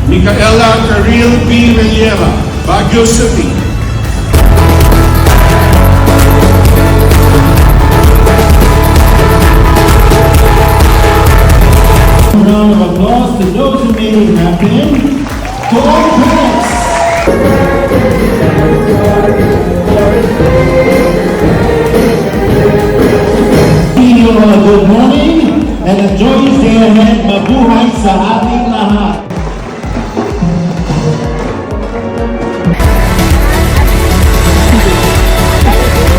Micaela Carril B. Relieva, Baguio City. A round of applause to those who made it happen. Go Pirates! Good morning and a joyous day ahead. Mabuhay sa ating lahat.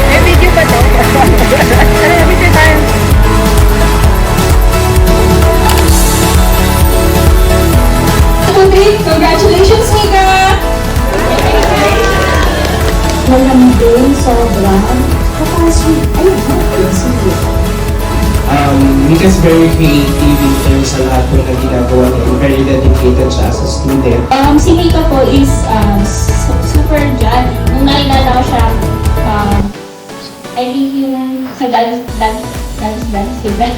May video pa to? Video time. Congratulations, Mika! Walang din, sobrang. Tapos, ayun, sige. Mika's very creative in terms sa lahat po na ginagawa niya. Very dedicated siya as a student. Si Mika po is super jolly. Nung nakilala ko siya, I think yung sa dance, diba?